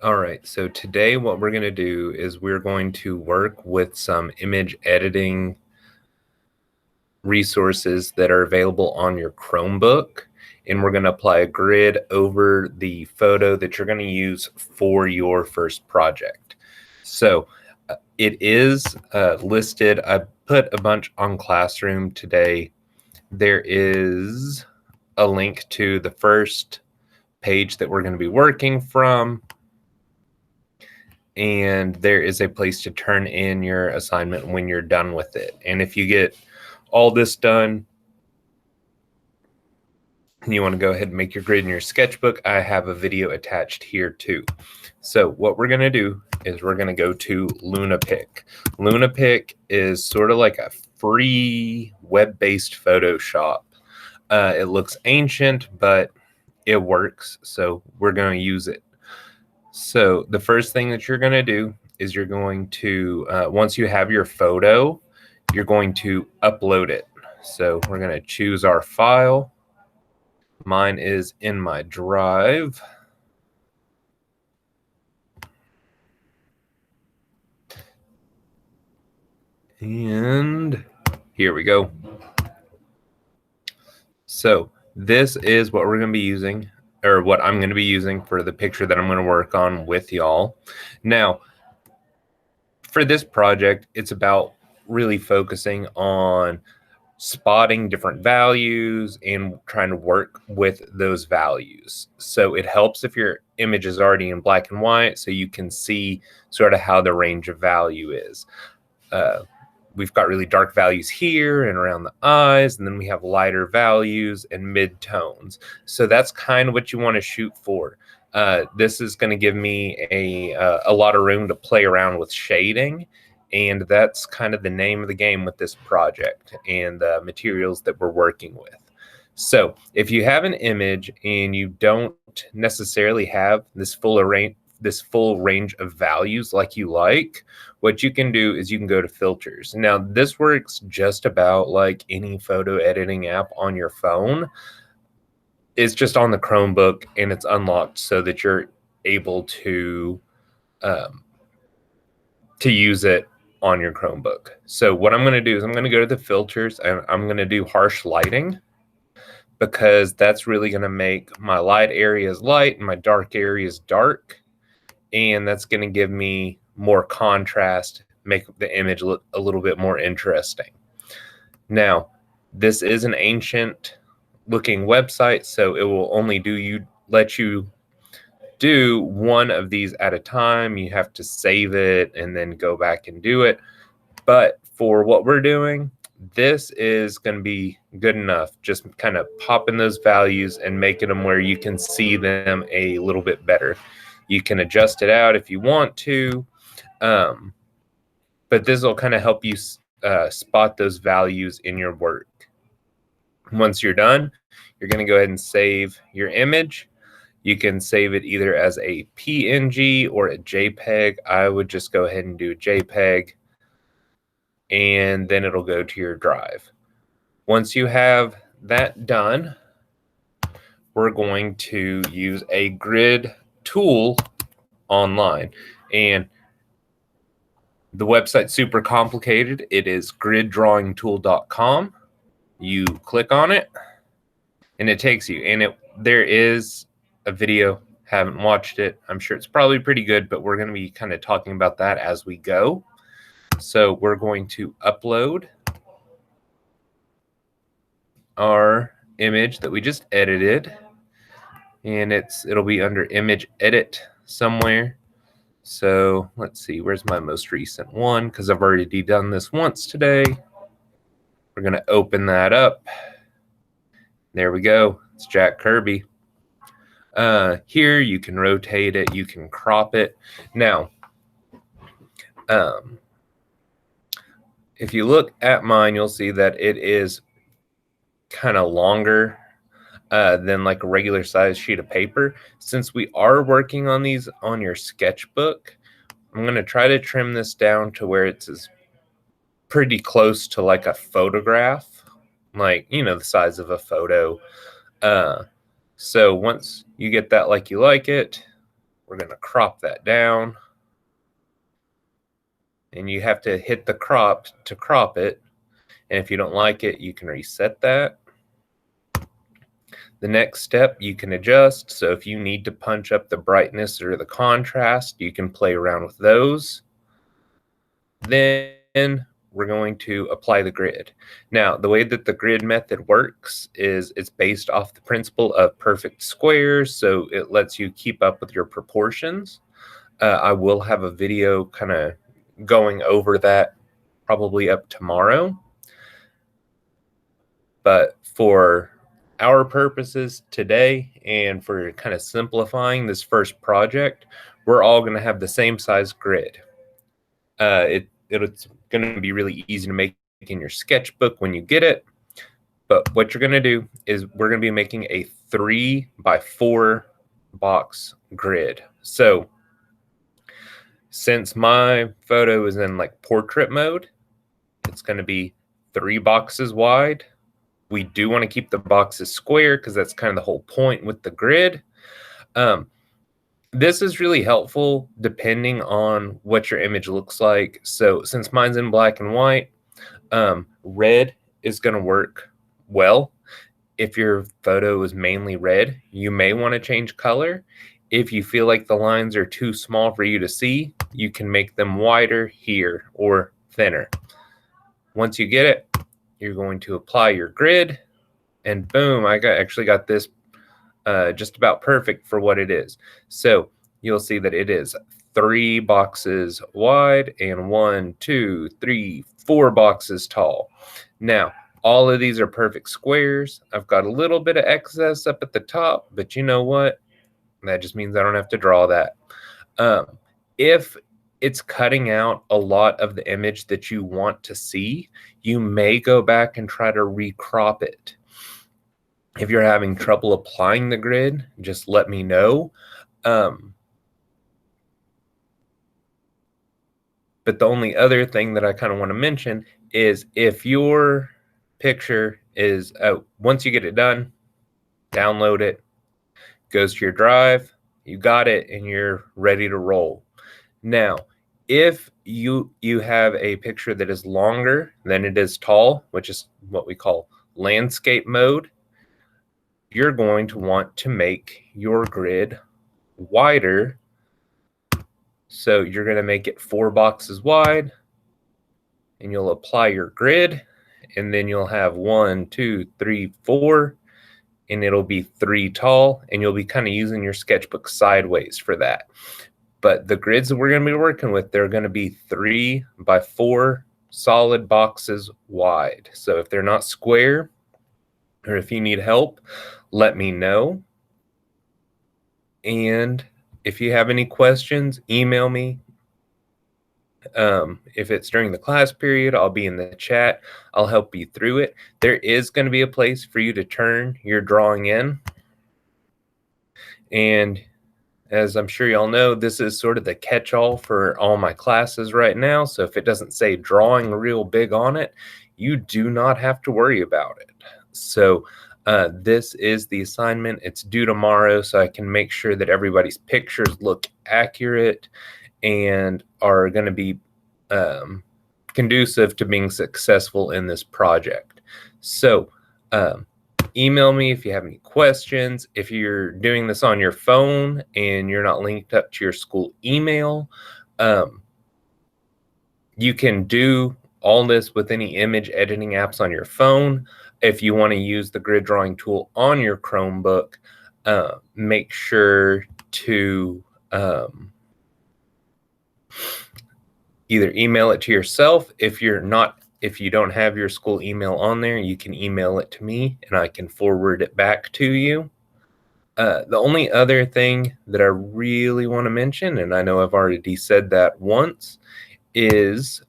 All right, so today what we're going to do is we're going to work with some image editing resources that are available on your Chromebook, and we're going to apply a grid over the photo that you're going to use for your first project. So it is listed. I put a bunch on Classroom today. There is a link to the first page that we're going to be working from, and there is a place to turn in your assignment when you're done with it. And if you get all this done and you want to go ahead and make your grid in your sketchbook, I have a video attached here too. So what we're going to do is we're going to go to LunaPic. LunaPic is sort of like a free web-based Photoshop. It looks ancient, but it works, so we're going to use it. So the first thing that you're going to do is you're going to, once you have your photo, you're going to upload it. So we're going to choose our file. Mine is in my drive. And here we go. So this is what we're going to be using, or what I'm going to be using for the picture that I'm going to work on with y'all. Now, for this project, it's about really focusing on spotting different values and trying to work with those values. So it helps if your image is already in black and white, so you can see sort of how the range of value is. We've got really dark values here and around the eyes, and then we have lighter values and mid-tones. So that's kind of what you want to shoot for. This is going to give me a lot of room to play around with shading, and that's kind of the name of the game with this project and the materials that we're working with. So if you have an image and you don't necessarily have this full range of values like you like, what you can do is you can go to filters. Now, this works just about like any photo editing app on your phone. It's just on the Chromebook and it's unlocked so that you're able to use it on your Chromebook. So what I'm going to do is I'm going to go to the filters and I'm going to do harsh lighting, because that's really going to make my light areas light and my dark areas dark. And that's going to give me more contrast, make the image look a little bit more interesting. Now, this is an ancient looking website, so it will only let you do one of these at a time. You have to save it and then go back and do it. But for what we're doing, this is going to be good enough. Just kind of popping those values and making them where you can see them a little bit better. You can adjust it out if you want to, but this will kind of help you spot those values in your work. Once you're done, you're going to go ahead and save your image. You can save it either as a PNG or a JPEG. I would just go ahead and do a JPEG, and then it'll go to your drive. Once you have that done, we're going to use a grid tool online, and the website's super complicated. It is griddrawingtool.com. You click on it and it takes you, and there is a video. Haven't watched it. I'm sure it's probably pretty good, but we're going to be kind of talking about that as we go. So we're going to upload our image that we just edited, and it'll be under image edit somewhere. So let's see, where's my most recent one? Because I've already done this once today. We're going to open that up. There we go. It's Jack Kirby. Here you can rotate it, you can crop it. Now, if you look at mine, you'll see that it is kind of longer than like a regular size sheet of paper. Since we are working on these on your sketchbook, I'm going to try to trim this down to where it's pretty close to like a photograph, like, you know, the size of a photo. So once you get that like you like it, we're going to crop that down. And you have to hit the crop to crop it. And if you don't like it, you can reset that. The next step you can adjust. So if you need to punch up the brightness or the contrast, you can play around with those. Then we're going to apply the grid. Now, the way that the grid method works is it's based off the principle of perfect squares, so it lets you keep up with your proportions. I will have a video kind of going over that probably up tomorrow. But for our purposes today and for kind of simplifying this first project, we're all going to have the same size grid. It's going to be really easy to make in your sketchbook when you get it. But what you're going to do is we're going to be making a 3x4 box grid. So since my photo is in like portrait mode, it's going to be 3 boxes wide. We do want to keep the boxes square because that's kind of the whole point with the grid. This is really helpful depending on what your image looks like. So since mine's in black and white, red is going to work well. If your photo is mainly red, you may want to change color. If you feel like the lines are too small for you to see, you can make them wider here or thinner. Once you get it, you're going to apply your grid, and boom, I actually got this just about perfect for what it is. So you'll see that it is 3 boxes wide and 1, 2, 3, 4 boxes tall. Now, all of these are perfect squares. I've got a little bit of excess up at the top, but you know what? That just means I don't have to draw that. If it's cutting out a lot of the image that you want to see, you may go back and try to recrop it. If you're having trouble applying the grid, just let me know. But the only other thing that I kind of want to mention is if your picture is, once you get it done, download it, goes to your drive, you got it, and you're ready to roll. Now, if you have a picture that is longer than it is tall, which is what we call landscape mode, you're going to want to make your grid wider. So you're going to make it 4 boxes wide, and you'll apply your grid, and then you'll have 1, 2, 3, 4, and it'll be 3 tall, and you'll be kind of using your sketchbook sideways for that. But the grids that we're going to be working with, they're going to be 3x4 solid boxes wide. So if they're not square, or if you need help, let me know. And if you have any questions, email me. If it's during the class period, I'll be in the chat. I'll help you through it. There is going to be a place for you to turn your drawing in. And as I'm sure y'all know, this is sort of the catch-all for all my classes right now. So if it doesn't say drawing real big on it, you do not have to worry about it. So this is the assignment. It's due tomorrow, so I can make sure that everybody's pictures look accurate and are going to be conducive to being successful in this project. So email me if you have any questions. If you're doing this on your phone and you're not linked up to your school email, you can do all this with any image editing apps on your phone. If you want to use the grid drawing tool on your Chromebook, make sure to either email it to yourself. If you don't have your school email on there, you can email it to me and I can forward it back to you. The only other thing that I really want to mention, and I know I've already said that once, is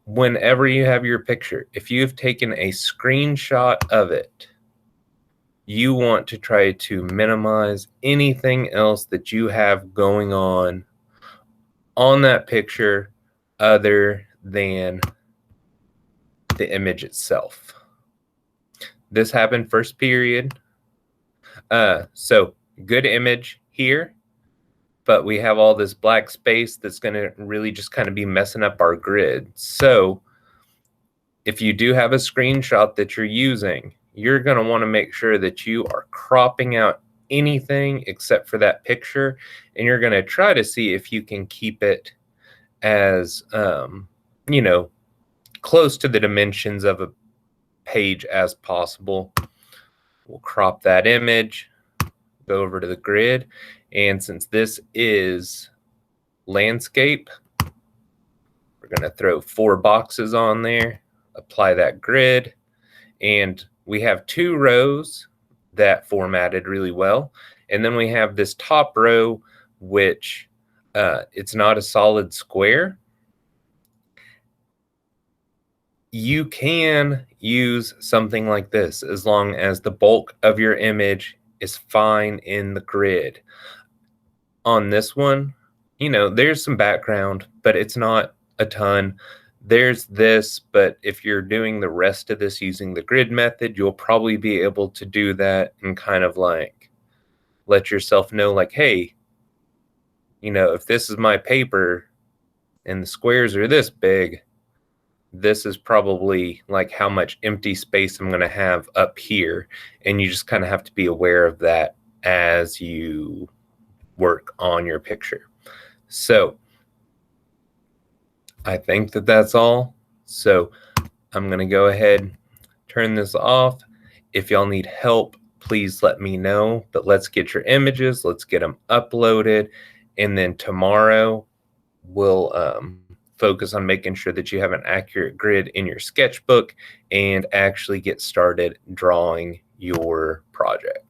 whenever you have your picture, if you've taken a screenshot of it, you want to try to minimize anything else that you have going on that picture other than the image itself. This happened first period. So good image here, but we have all this black space that's going to really just kind of be messing up our grid. So if you do have a screenshot that you're using, you're going to want to make sure that you are cropping out anything except for that picture, and you're going to try to see if you can keep it as you know, close to the dimensions of a page as possible. We'll crop that image, go over to the grid, and since this is landscape, we're going to throw 4 boxes on there, apply that grid, and we have 2 rows that formatted really well, and then we have this top row which it's not a solid square. You can use something like this as long as the bulk of your image is fine in the grid. On this one, you know, there's some background, but it's not a ton. There's this, but if you're doing the rest of this using the grid method, you'll probably be able to do that and kind of like let yourself know like, hey, you know, if this is my paper and the squares are this big, this is probably like how much empty space I'm going to have up here. And you just kind of have to be aware of that as you work on your picture. So I think that that's all. So I'm going to go ahead, turn this off. If y'all need help, please let me know. But let's get your images. Let's get them uploaded. And then tomorrow we'll focus on making sure that you have an accurate grid in your sketchbook and actually get started drawing your project.